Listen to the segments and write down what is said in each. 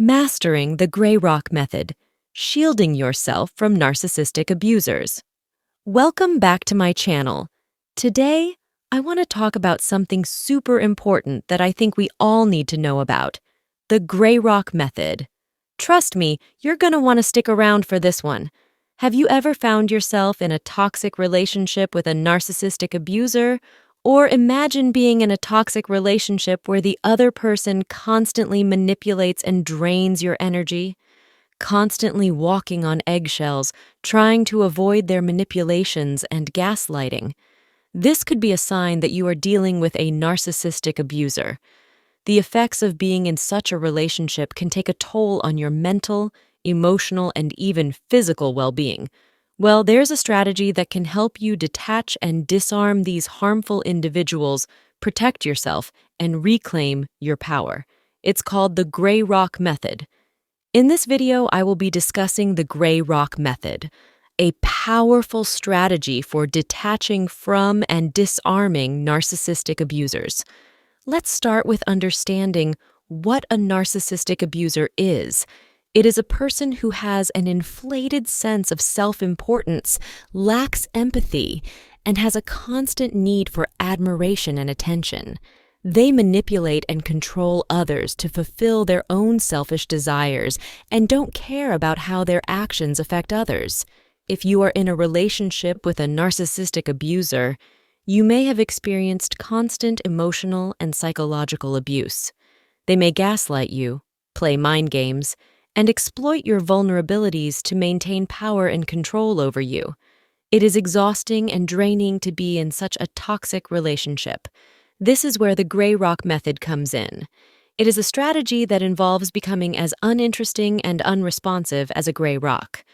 Mastering the Gray Rock Method, shielding yourself from narcissistic abusers. Welcome back to my channel. Today, I want to talk about something super important that I think we all need to know about, the Gray Rock Method. Trust me, you're going to want to stick around for this one. Have you ever found yourself in a toxic relationship with a narcissistic abuser? Or imagine being in a toxic relationship where the other person constantly manipulates and drains your energy, constantly walking on eggshells, trying to avoid their manipulations and gaslighting. This could be a sign that you are dealing with a narcissistic abuser. The effects of being in such a relationship can take a toll on your mental, emotional, and even physical well-being. Well, there's a strategy that can help you detach and disarm these harmful individuals, protect yourself, and reclaim your power. It's called the Gray Rock Method. In this video, I will be discussing the Gray Rock Method, a powerful strategy for detaching from and disarming narcissistic abusers. Let's start with understanding what a narcissistic abuser is. It is a person who has an inflated sense of self-importance, lacks empathy, and has a constant need for admiration and attention. They manipulate and control others to fulfill their own selfish desires and don't care about how their actions affect others. If you are in a relationship with a narcissistic abuser, you may have experienced constant emotional and psychological abuse. They may gaslight you, play mind games, and exploit your vulnerabilities to maintain power and control over you. It is exhausting and draining to be in such a toxic relationship. This is where the Gray Rock Method comes in. It is a strategy that involves becoming as uninteresting and unresponsive as a gray rock.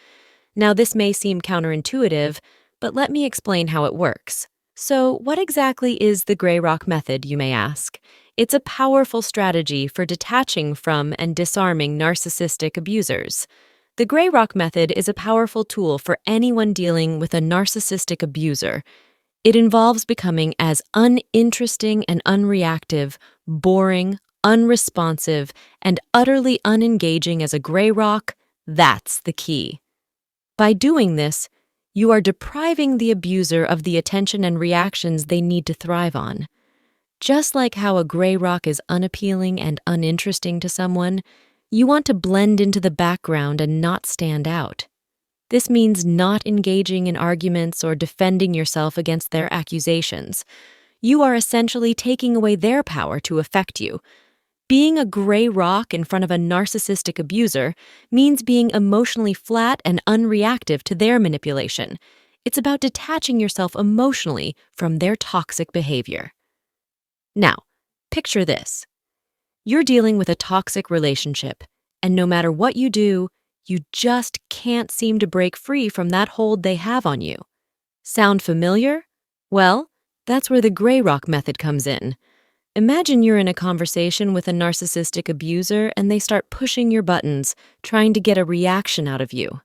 Now, this may seem counterintuitive, but let me explain how it works. So, what exactly is the Gray Rock Method, you may ask? It's a powerful strategy for detaching from and disarming narcissistic abusers. The Gray Rock Method is a powerful tool for anyone dealing with a narcissistic abuser. It involves becoming as uninteresting and unreactive, boring, unresponsive, and utterly unengaging as a gray rock. That's the key. By doing this, you are depriving the abuser of the attention and reactions they need to thrive on. Just like how a gray rock is unappealing and uninteresting to someone, you want to blend into the background and not stand out. This means not engaging in arguments or defending yourself against their accusations. You are essentially taking away their power to affect you. Being a gray rock in front of a narcissistic abuser means being emotionally flat and unreactive to their manipulation. It's about detaching yourself emotionally from their toxic behavior. Now, picture this. You're dealing with a toxic relationship, and no matter what you do, you just can't seem to break free from that hold they have on you. Sound familiar? Well, that's where the Gray Rock Method comes in. Imagine you're in a conversation with a narcissistic abuser and they start pushing your buttons, trying to get a reaction out of you.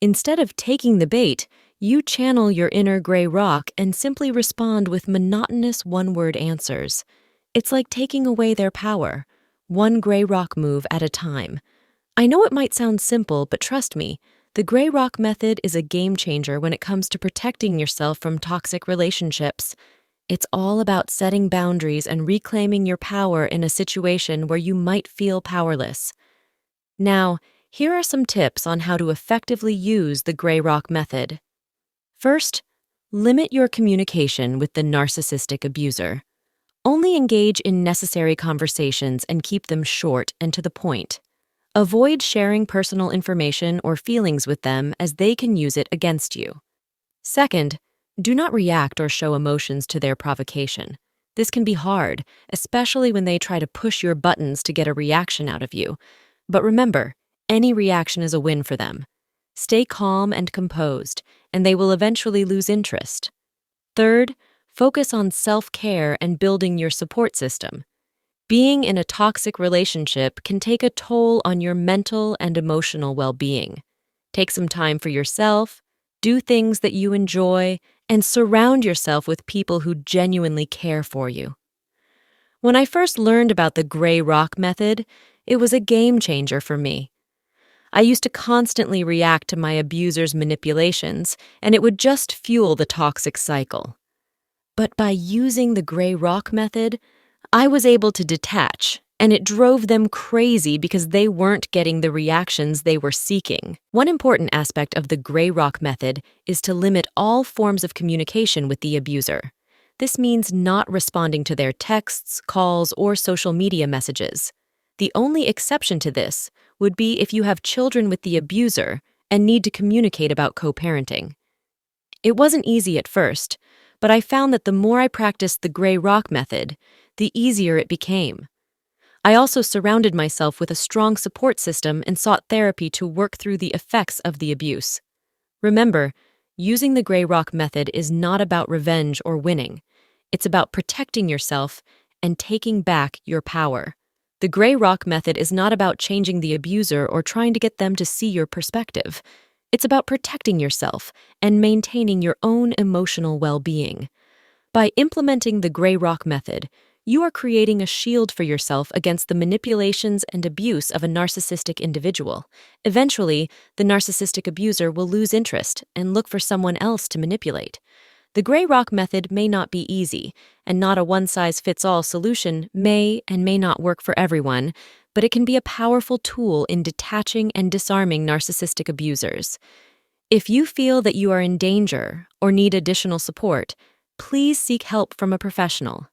Instead of taking the bait, you channel your inner gray rock and simply respond with monotonous one-word answers. It's like taking away their power, one gray rock move at a time. I know it might sound simple, but trust me, the Gray Rock Method is a game changer when it comes to protecting yourself from toxic relationships. It's all about setting boundaries and reclaiming your power in a situation where you might feel powerless. Now, here are some tips on how to effectively use the Gray Rock Method. First, limit your communication with the narcissistic abuser. Only engage in necessary conversations and keep them short and to the point. Avoid sharing personal information or feelings with them as they can use it against you. Second, do not react or show emotions to their provocation. This can be hard, especially when they try to push your buttons to get a reaction out of you. But remember, any reaction is a win for them. Stay calm and composed, and they will eventually lose interest. Third, focus on self-care and building your support system. Being in a toxic relationship can take a toll on your mental and emotional well-being. Take some time for yourself, do things that you enjoy, and surround yourself with people who genuinely care for you. When I first learned about the gray rock method, it was a game changer for me. I used to constantly react to my abuser's manipulations, and it would just fuel the toxic cycle. But by using the gray rock method, I was able to detach, and it drove them crazy because they weren't getting the reactions they were seeking. One important aspect of the gray rock method is to limit all forms of communication with the abuser. This means not responding to their texts, calls, or social media messages. The only exception to this would be if you have children with the abuser and need to communicate about co-parenting. It wasn't easy at first, but I found that the more I practiced the gray rock method, the easier it became. I also surrounded myself with a strong support system and sought therapy to work through the effects of the abuse. Remember, using the gray rock method is not about revenge or winning. It's about protecting yourself and taking back your power. The gray rock method is not about changing the abuser or trying to get them to see your perspective. It's about protecting yourself and maintaining your own emotional well-being. By implementing the gray rock method, you are creating a shield for yourself against the manipulations and abuse of a narcissistic individual. Eventually, the narcissistic abuser will lose interest and look for someone else to manipulate. The gray rock method may not be easy, and not a one-size-fits-all solution may and may not work for everyone, but it can be a powerful tool in detaching and disarming narcissistic abusers. If you feel that you are in danger or need additional support, please seek help from a professional.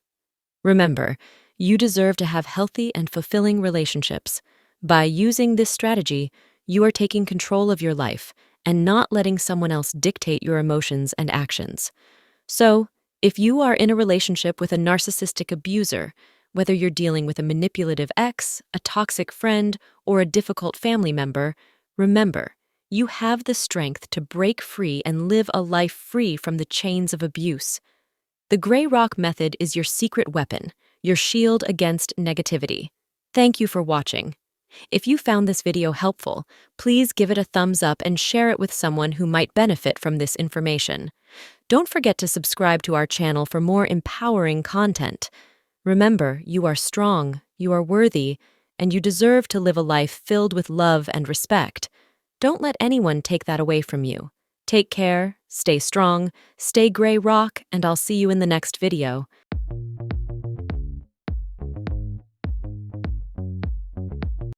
Remember, you deserve to have healthy and fulfilling relationships. By using this strategy, you are taking control of your life and not letting someone else dictate your emotions and actions. So, if you are in a relationship with a narcissistic abuser, whether you're dealing with a manipulative ex, a toxic friend, or a difficult family member, remember, you have the strength to break free and live a life free from the chains of abuse. The gray rock method is your secret weapon, your shield against negativity. Thank you for watching. If you found this video helpful, please give it a thumbs up and share it with someone who might benefit from this information. Don't forget to subscribe to our channel for more empowering content. Remember, you are strong, you are worthy, and you deserve to live a life filled with love and respect. Don't let anyone take that away from you. Take care, stay strong, stay gray rock, and I'll see you in the next video.